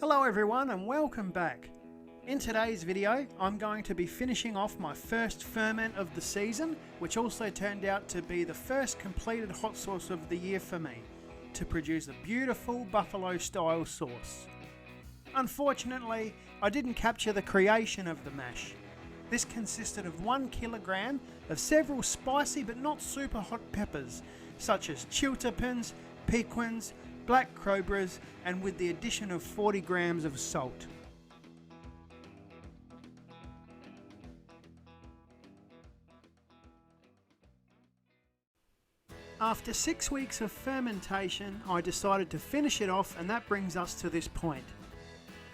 Hello everyone and welcome back. In today's video I'm going to be finishing off my first ferment of the season, which also turned out to be the first completed hot sauce of the year for me, to produce a beautiful buffalo style sauce. Unfortunately, I didn't capture the creation of the mash. This consisted of 1 kilogram of several spicy but not super hot peppers, such as chiltepins, piquins, black cobras, and with the addition of 40 grams of salt. After 6 weeks of fermentation, I decided to finish it off, and that brings us to this point.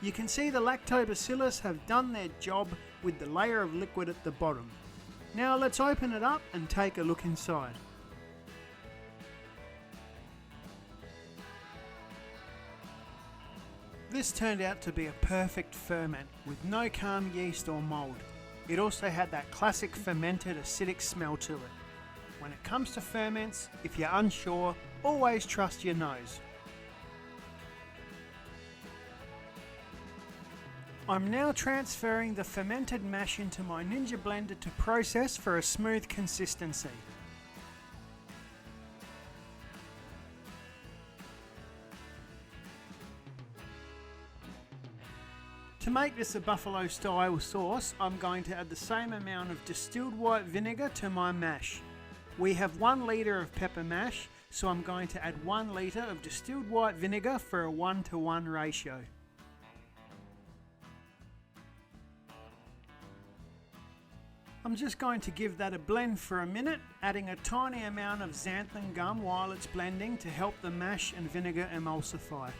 You can see the lactobacillus have done their job with the layer of liquid at the bottom. Now let's open it up and take a look inside. This turned out to be a perfect ferment with no calm yeast or mould. It also had that classic fermented acidic smell to it. When it comes to ferments, if you're unsure, always trust your nose. I'm now transferring the fermented mash into my Ninja blender to process for a smooth consistency. To make this a buffalo style sauce, I'm going to add the same amount of distilled white vinegar to my mash. We have 1 litre of pepper mash, so I'm going to add 1 litre of distilled white vinegar for a 1:1 ratio. I'm just going to give that a blend for a minute, adding a tiny amount of xanthan gum while it's blending to help the mash and vinegar emulsify.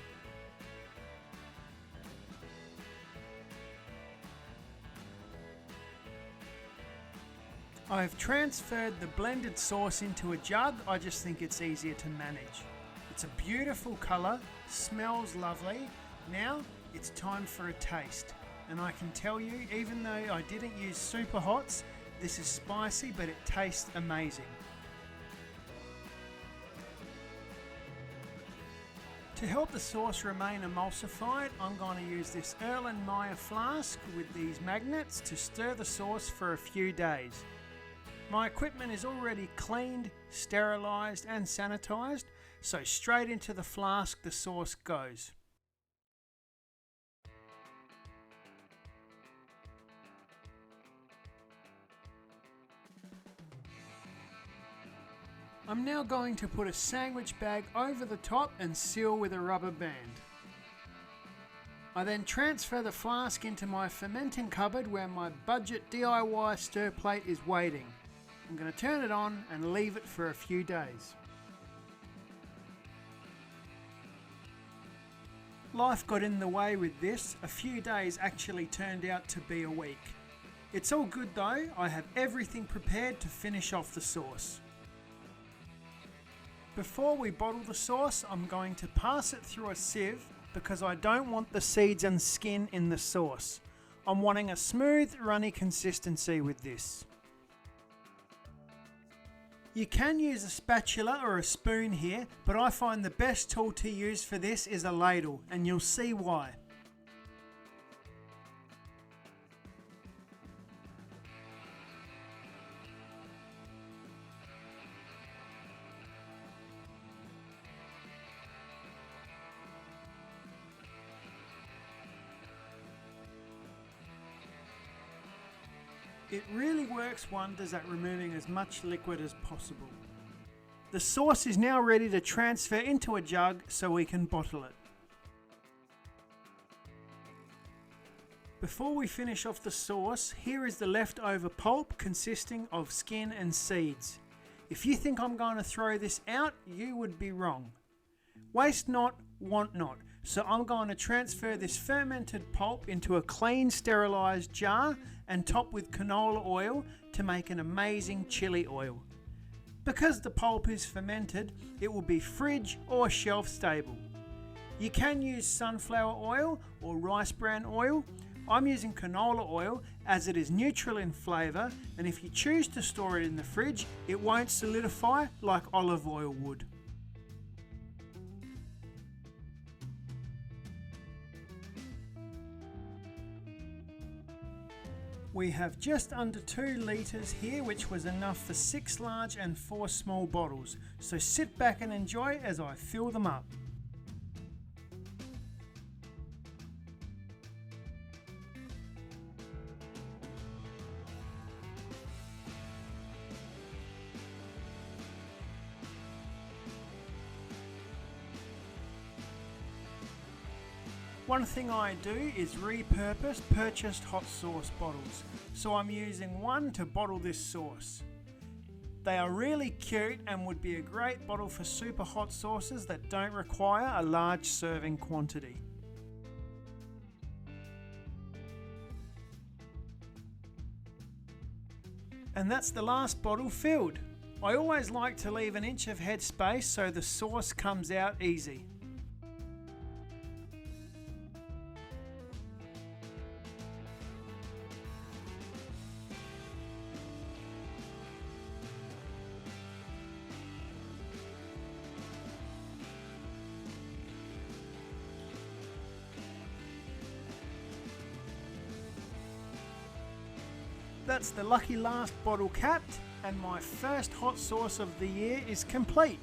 I've transferred the blended sauce into a jug. I just think it's easier to manage. It's a beautiful colour, smells lovely. Now it's time for a taste. And I can tell you, even though I didn't use super hots, this is spicy, but it tastes amazing. To help the sauce remain emulsified, I'm going to use this Erlenmeyer flask with these magnets to stir the sauce for a few days. My equipment is already cleaned, sterilised and sanitised, so straight into the flask the sauce goes. I'm now going to put a sandwich bag over the top and seal with a rubber band. I then transfer the flask into my fermenting cupboard where my budget DIY stir plate is waiting. I'm going to turn it on and leave it for a few days. Life got in the way with this. A few days actually turned out to be a week. It's all good though. I have everything prepared to finish off the sauce. Before we bottle the sauce, I'm going to pass it through a sieve because I don't want the seeds and skin in the sauce. I'm wanting a smooth, runny consistency with this. You can use a spatula or a spoon here, but I find the best tool to use for this is a ladle, and you'll see why. It really works wonders at removing as much liquid as possible. The sauce is now ready to transfer into a jug so we can bottle it. Before we finish off the sauce, here is the leftover pulp consisting of skin and seeds. If you think I'm going to throw this out, you would be wrong. Waste not, want not. So I'm going to transfer this fermented pulp into a clean, sterilised jar and top with canola oil to make an amazing chili oil. Because the pulp is fermented, it will be fridge or shelf stable. You can use sunflower oil or rice bran oil. I'm using canola oil as it is neutral in flavour, and if you choose to store it in the fridge, it won't solidify like olive oil would. We have just under 2 litres here, which was enough for 6 large and 4 small bottles. So sit back and enjoy as I fill them up. One thing I do is repurpose purchased hot sauce bottles, so I'm using one to bottle this sauce. They are really cute and would be a great bottle for super hot sauces that don't require a large serving quantity. And that's the last bottle filled. I always like to leave an inch of head space so the sauce comes out easy. That's the lucky last bottle capped, and my first hot sauce of the year is complete.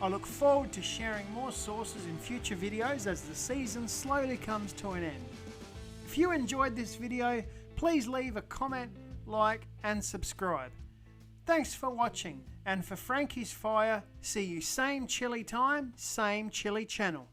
I look forward to sharing more sauces in future videos as the season slowly comes to an end. If you enjoyed this video, please leave a comment, like and subscribe. Thanks for watching, and for Frankie's Fire, see you same chili time, same chili channel.